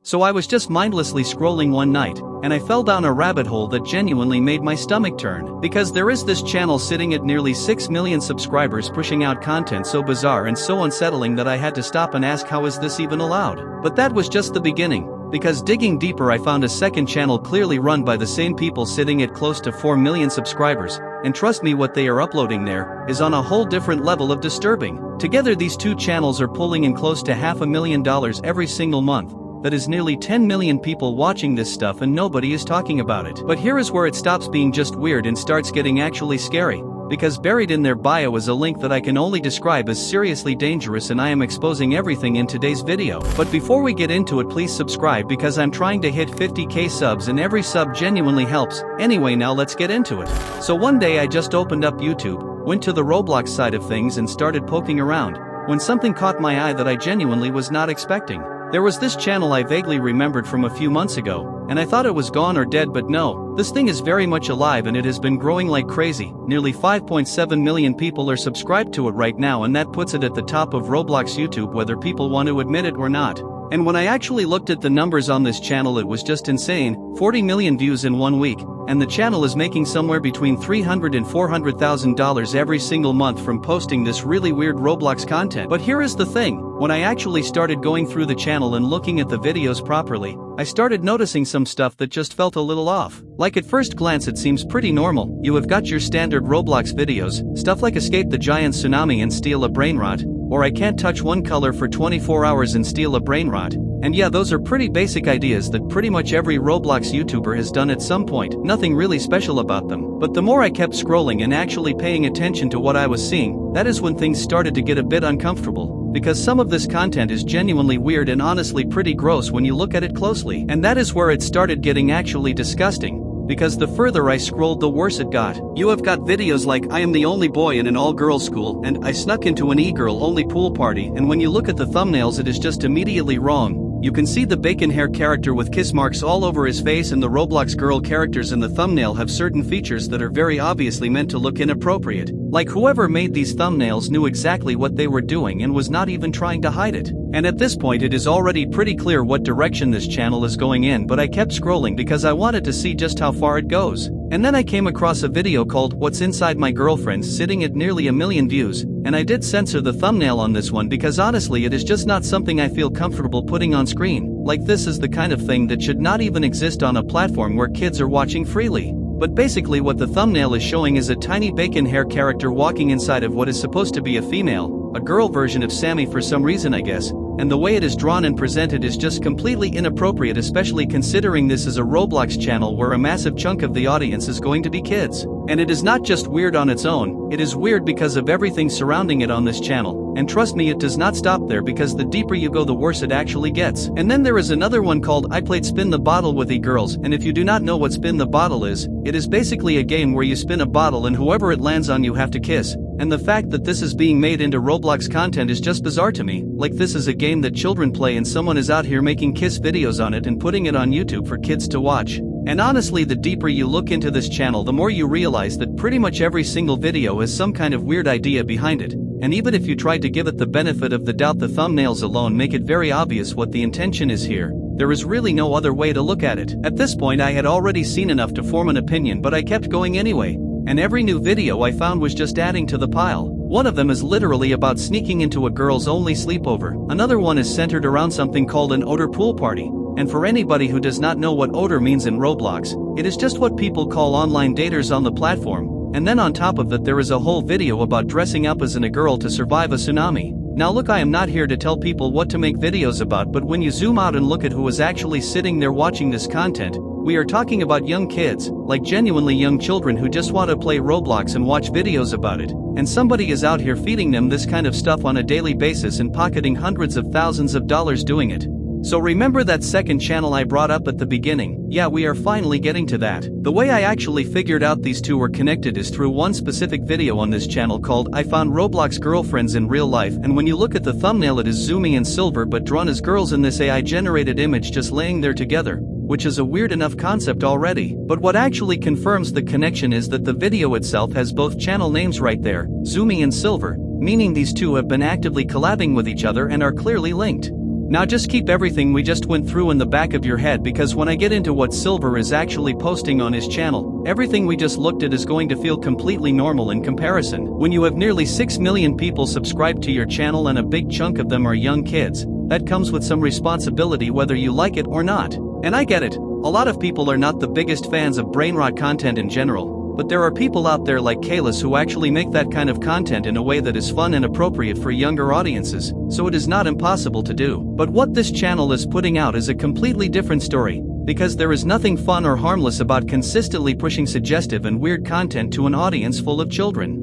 So I was just mindlessly scrolling one night, and I fell down a rabbit hole that genuinely made my stomach turn. Because there is this channel sitting at nearly 6 million subscribers pushing out content so bizarre and so unsettling that I had to stop and ask, how is this even allowed? But that was just the beginning. Because digging deeper, I found a second channel clearly run by the same people sitting at close to 4 million subscribers, and trust me, what they are uploading there is on a whole different level of disturbing. Together these two channels are pulling in close to $500,000 every single month. That is nearly 10 million people watching this stuff and nobody is talking about it. But here is where it stops being just weird and starts getting actually scary. Because buried in their bio is a link that I can only describe as seriously dangerous, and I am exposing everything in today's video. But before we get into it, please subscribe because I'm trying to hit 50k subs and every sub genuinely helps. Anyway, now let's get into it. So one day I just opened up YouTube, went to the Roblox side of things and started poking around, when something caught my eye that I genuinely was not expecting. There was this channel I vaguely remembered from a few months ago, and I thought it was gone or dead, but no, this thing is very much alive and it has been growing like crazy. Nearly 5.7 million people are subscribed to it right now, and that puts it at the top of Roblox YouTube whether people want to admit it or not. And when I actually looked at the numbers on this channel, it was just insane. 40 million views in 1 week, and the channel is making somewhere between $300,000 and $400,000 every single month from posting this really weird Roblox content. But here is the thing, when I actually started going through the channel and looking at the videos properly, I started noticing some stuff that just felt a little off. Like at first glance it seems pretty normal. You have got your standard Roblox videos, stuff like escape the giant tsunami and steal a brain rot, or I can't touch one color for 24 hours and steal a brain rot. And yeah, those are pretty basic ideas that pretty much every Roblox YouTuber has done at some point, nothing really special about them. But the more I kept scrolling and actually paying attention to what I was seeing, that is when things started to get a bit uncomfortable. Because some of this content is genuinely weird and honestly pretty gross when you look at it closely. And that is where it started getting actually disgusting. Because the further I scrolled, the worse it got. You have got videos like, I am the only boy in an all-girls school, and I snuck into an e-girl only pool party, and when you look at the thumbnails it is just immediately wrong. You can see the bacon hair character with kiss marks all over his face, and the Roblox girl characters in the thumbnail have certain features that are very obviously meant to look inappropriate. Like whoever made these thumbnails knew exactly what they were doing and was not even trying to hide it. And at this point it is already pretty clear what direction this channel is going in, but I kept scrolling because I wanted to see just how far it goes. And then I came across a video called What's Inside My Girlfriend, sitting at nearly 1 million views, and I did censor the thumbnail on this one because honestly it is just not something I feel comfortable putting on screen. Like, this is the kind of thing that should not even exist on a platform where kids are watching freely. But basically what the thumbnail is showing is a tiny bacon hair character walking inside of what is supposed to be a female, a girl version of Sammy for some reason I guess, and the way it is drawn and presented is just completely inappropriate, especially considering this is a Roblox channel where a massive chunk of the audience is going to be kids. And it is not just weird on its own, it is weird because of everything surrounding it on this channel, and trust me, it does not stop there because the deeper you go the worse it actually gets. And then there is another one called I Played Spin the Bottle with e-girls, and if you do not know what Spin the Bottle is, it is basically a game where you spin a bottle and whoever it lands on you have to kiss. And the fact that this is being made into Roblox content is just bizarre to me. Like, this is a game that children play and someone is out here making kiss videos on it and putting it on YouTube for kids to watch. And honestly, the deeper you look into this channel, the more you realize that pretty much every single video has some kind of weird idea behind it. And even if you tried to give it the benefit of the doubt, the thumbnails alone make it very obvious what the intention is here. There is really no other way to look at it. At this point I had already seen enough to form an opinion, but I kept going anyway. And every new video I found was just adding to the pile. One of them is literally about sneaking into a girls only sleepover. Another one is centered around something called an odor pool party. And for anybody who does not know what odor means in Roblox, it is just what people call online daters on the platform. And then on top of that there is a whole video about dressing up as a girl to survive a tsunami. Now look, I am not here to tell people what to make videos about, but when you zoom out and look at who is actually sitting there watching this content, we are talking about young kids, like genuinely young children who just want to play Roblox and watch videos about it. And somebody is out here feeding them this kind of stuff on a daily basis and pocketing hundreds of thousands of dollars doing it. So remember that second channel I brought up at the beginning? Yeah, we are finally getting to that. The way I actually figured out these two were connected is through one specific video on this channel called I Found Roblox Girlfriends in Real Life, and when you look at the thumbnail it is Zumi and Silver but drawn as girls in this AI generated image just laying there together, which is a weird enough concept already. But what actually confirms the connection is that the video itself has both channel names right there, Zumi and Silver, meaning these two have been actively collabing with each other and are clearly linked. Now just keep everything we just went through in the back of your head, because when I get into what Silver is actually posting on his channel, everything we just looked at is going to feel completely normal in comparison. When you have nearly 6 million people subscribed to your channel and a big chunk of them are young kids, that comes with some responsibility whether you like it or not. And I get it, a lot of people are not the biggest fans of brainrot content in general. But there are people out there like Kalis who actually make that kind of content in a way that is fun and appropriate for younger audiences, so it is not impossible to do. But what this channel is putting out is a completely different story, because there is nothing fun or harmless about consistently pushing suggestive and weird content to an audience full of children.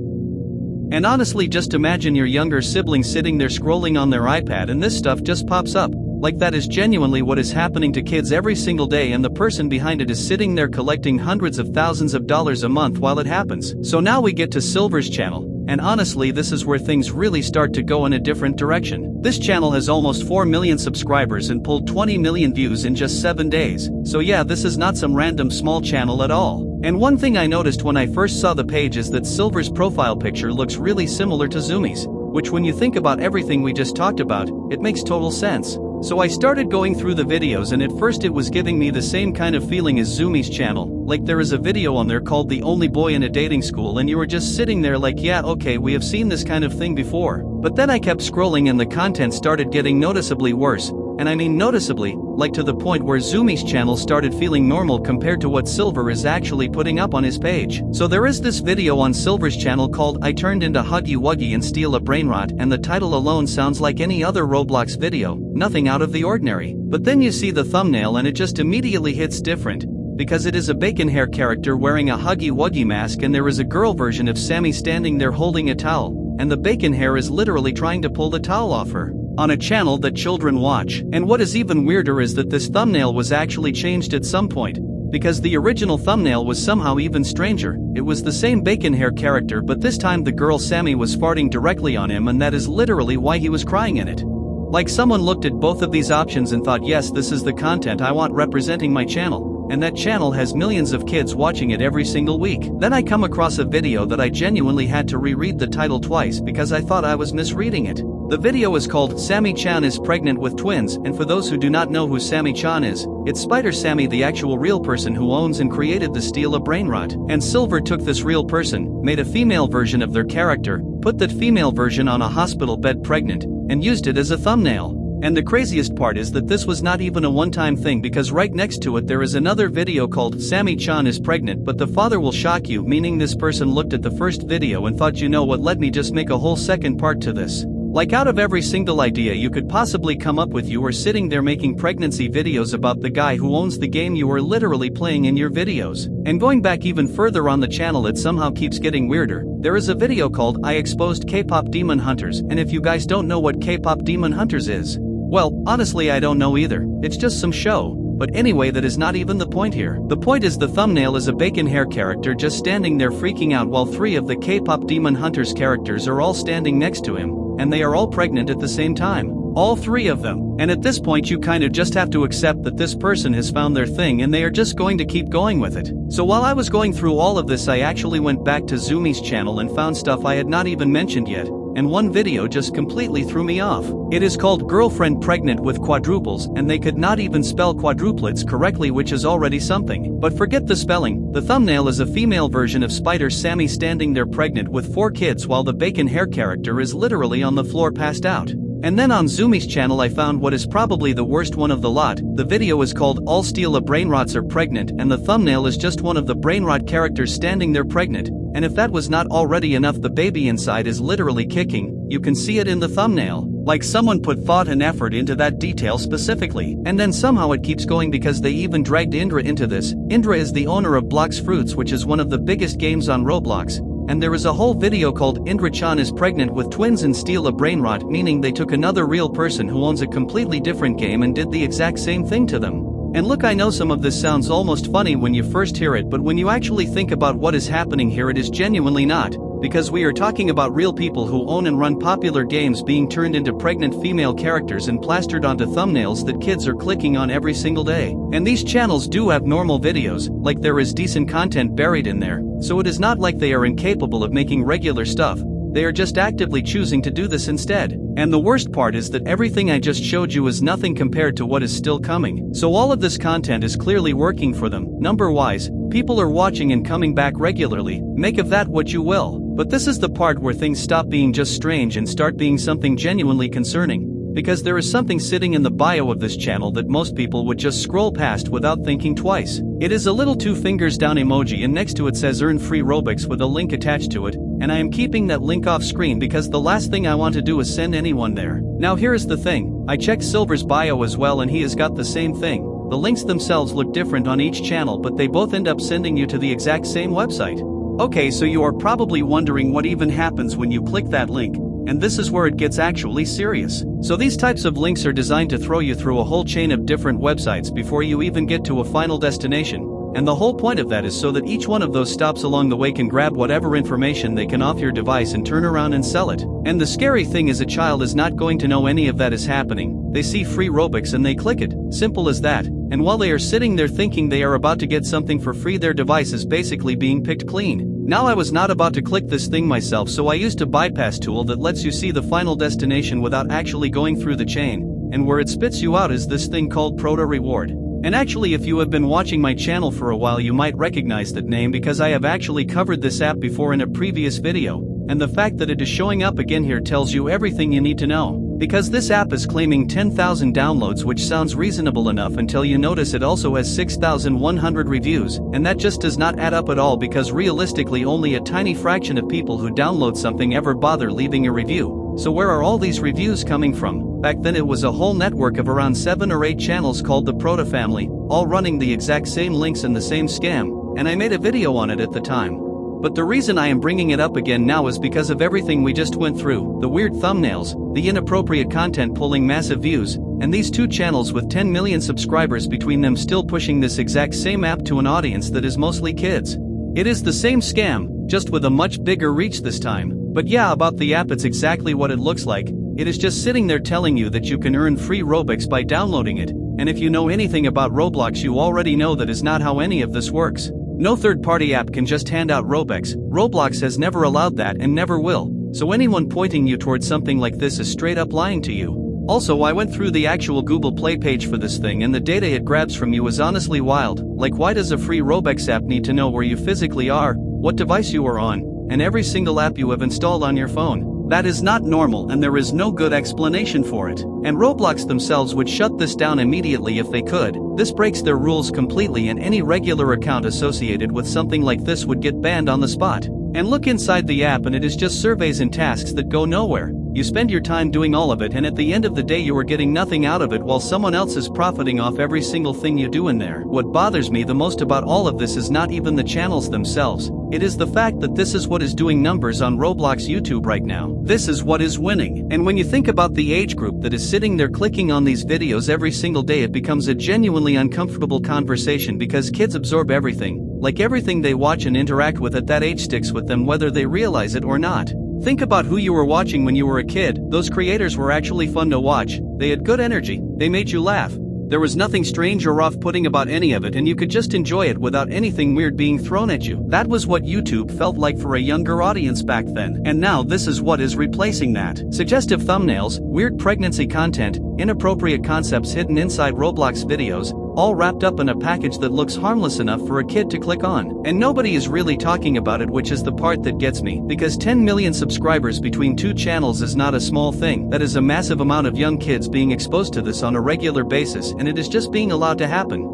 And honestly, just imagine your younger sibling sitting there scrolling on their iPad and this stuff just pops up. Like that is genuinely what is happening to kids every single day, and the person behind it is sitting there collecting hundreds of thousands of dollars a month while it happens. So now we get to Silver's channel, and honestly this is where things really start to go in a different direction. This channel has almost 4 million subscribers and pulled 20 million views in just 7 days. So yeah, this is not some random small channel at all. And one thing I noticed when I first saw the page is that Silver's profile picture looks really similar to Zumi's, which when you think about everything we just talked about, it makes total sense. So I started going through the videos, and at first it was giving me the same kind of feeling as Zumi's channel, like there is a video on there called The Only Boy in a Dating School, and you were just sitting there like, yeah, okay, we have seen this kind of thing before. But then I kept scrolling and the content started getting noticeably worse, and I mean noticeably, like to the point where Zumi's channel started feeling normal compared to what Silver is actually putting up on his page. So there is this video on Silver's channel called I Turned into Huggy Wuggy and Steal a Brainrot, and the title alone sounds like any other Roblox video, nothing out of the ordinary. But then you see the thumbnail and it just immediately hits different, because it is a bacon hair character wearing a Huggy Wuggy mask, and there is a girl version of Sammy standing there holding a towel, and the bacon hair is literally trying to pull the towel off her, on a channel that children watch. And what is even weirder is that this thumbnail was actually changed at some point, because the original thumbnail was somehow even stranger. It was the same bacon hair character, but this time the girl Sammy was farting directly on him, and that is literally why he was crying in it. Like someone looked at both of these options and thought, yes, this is the content I want representing my channel, and that channel has millions of kids watching it every single week. Then I come across a video that I genuinely had to reread the title twice because I thought I was misreading it. The video is called Sammy Chan is Pregnant with Twins, and for those who do not know who Sammy Chan is, it's Spider Sammy, the actual real person who owns and created the Steal a Brainrot. And Silver took this real person, made a female version of their character, put that female version on a hospital bed pregnant, and used it as a thumbnail. And the craziest part is that this was not even a one-time thing, because right next to it there is another video called Sammy Chan is Pregnant but the father will shock you, meaning this person looked at the first video and thought, you know what, let me just make a whole second part to this. Like out of every single idea you could possibly come up with, you were sitting there making pregnancy videos about the guy who owns the game you are literally playing in your videos. And going back even further on the channel, it somehow keeps getting weirder. There is a video called I Exposed K-Pop Demon Hunters, and if you guys don't know what K-Pop Demon Hunters is, well, honestly I don't know either, it's just some show. But anyway, that is not even the point here. The point is the thumbnail is a bacon hair character just standing there freaking out while 3 of the K-Pop Demon Hunters characters are all standing next to him, and they are all pregnant at the same time. All 3 of them. And at this point you kind of just have to accept that this person has found their thing and they are just going to keep going with it. So while I was going through all of this, I actually went back to Zumi's channel and found stuff I had not even mentioned yet, and one video just completely threw me off. It is called Girlfriend Pregnant with Quadruples, and they could not even spell quadruplets correctly, which is already something. But forget the spelling, the thumbnail is a female version of Spider Sammy standing there pregnant with 4 kids while the bacon hair character is literally on the floor passed out. And then on Zumi's channel I found what is probably the worst one of the lot. The video is called All Steal a Brainrots are Pregnant, and the thumbnail is just one of the brainrot characters standing there pregnant, and if that was not already enough, the baby inside is literally kicking. You can see it in the thumbnail. Like someone put thought and effort into that detail specifically. And then somehow it keeps going because they even dragged Indra into this. Indra is the owner of Blox Fruits, which is one of the biggest games on Roblox. And there is a whole video called Indra Chan is Pregnant with Twins and Steal a Brainrot, meaning they took another real person who owns a completely different game and did the exact same thing to them. And look, I know some of this sounds almost funny when you first hear it, but when you actually think about what is happening here, it is genuinely not. Because we are talking about real people who own and run popular games being turned into pregnant female characters and plastered onto thumbnails that kids are clicking on every single day. And these channels do have normal videos, like there is decent content buried in there, so it is not like they are incapable of making regular stuff. they are just actively choosing to do this instead. And the worst part is that everything I just showed you is nothing compared to what is still coming. So all of this content is clearly working for them. Number-wise, people are watching and coming back regularly, make of that what you will. But this is the part where things stop being just strange and start being something genuinely concerning. Because there is something sitting in the bio of this channel that most people would just scroll past without thinking twice. It is a little 2 fingers down emoji and next to it says earn free Robux with a link attached to it, and I am keeping that link off screen because the last thing I want to do is send anyone there. Now here is the thing, I checked Silver's bio as well and he has got the same thing. The links themselves look different on each channel but they both end up sending you to the exact same website. Okay, so you are probably wondering what even happens when you click that link. And this is where it gets actually serious. So these types of links are designed to throw you through a whole chain of different websites before you even get to a final destination. And the whole point of that is so that each one of those stops along the way can grab whatever information they can off your device and turn around and sell it. And the scary thing is a child is not going to know any of that is happening. They see free Robux and they click it. Simple as that. And while they are sitting there thinking they are about to get something for free, their device is basically being picked clean. Now I was not about to click this thing myself, so I used a bypass tool that lets you see the final destination without actually going through the chain, and where it spits you out is this thing called Proto Reward. And actually, if you have been watching my channel for a while, you might recognize that name because I have actually covered this app before in a previous video, and the fact that it is showing up again here tells you everything you need to know. Because this app is claiming 10,000 downloads, which sounds reasonable enough until you notice it also has 6,100 reviews, and that just does not add up at all because realistically only a tiny fraction of people who download something ever bother leaving a review. So where are all these reviews coming from? Back then it was a whole network of around 7 or 8 channels called the Proto family, all running the exact same links and the same scam, and I made a video on it at the time. But the reason I am bringing it up again now is because of everything we just went through, the weird thumbnails, the inappropriate content pulling massive views, and these 2 channels with 10 million subscribers between them still pushing this exact same app to an audience that is mostly kids. It is the same scam, just with a much bigger reach this time. But yeah, about the app, it's exactly what it looks like. It is just sitting there telling you that you can earn free Robux by downloading it, and if you know anything about Roblox you already know that is not how any of this works. No third-party app can just hand out Robux. Roblox has never allowed that and never will, so anyone pointing you towards something like this is straight up lying to you. Also, I went through the actual Google Play page for this thing and the data it grabs from you is honestly wild. Like, why does a free Robux app need to know where you physically are, what device you are on, and every single app you have installed on your phone? That is not normal and there is no good explanation for it. And Roblox themselves would shut this down immediately if they could. This breaks their rules completely and any regular account associated with something like this would get banned on the spot. And look inside the app and it is just surveys and tasks that go nowhere. You spend your time doing all of it and at the end of the day you are getting nothing out of it while someone else is profiting off every single thing you do in there. What bothers me the most about all of this is not even the channels themselves. It is the fact that this is what is doing numbers on Roblox YouTube right now. This is what is winning. And when you think about the age group that is sitting there clicking on these videos every single day, it becomes a genuinely uncomfortable conversation because kids absorb everything. Like everything they watch and interact with at that age sticks with them whether they realize it or not. Think about who you were watching when you were a kid. Those creators were actually fun to watch, they had good energy, they made you laugh. There was nothing strange or off-putting about any of it and you could just enjoy it without anything weird being thrown at you. That was what YouTube felt like for a younger audience back then. And now this is what is replacing that. Suggestive thumbnails, weird pregnancy content, inappropriate concepts hidden inside Roblox videos, all wrapped up in a package that looks harmless enough for a kid to click on. And nobody is really talking about it, which is the part that gets me. Because 10 million subscribers between 2 channels is not a small thing. That is a massive amount of young kids being exposed to this on a regular basis, and it is just being allowed to happen.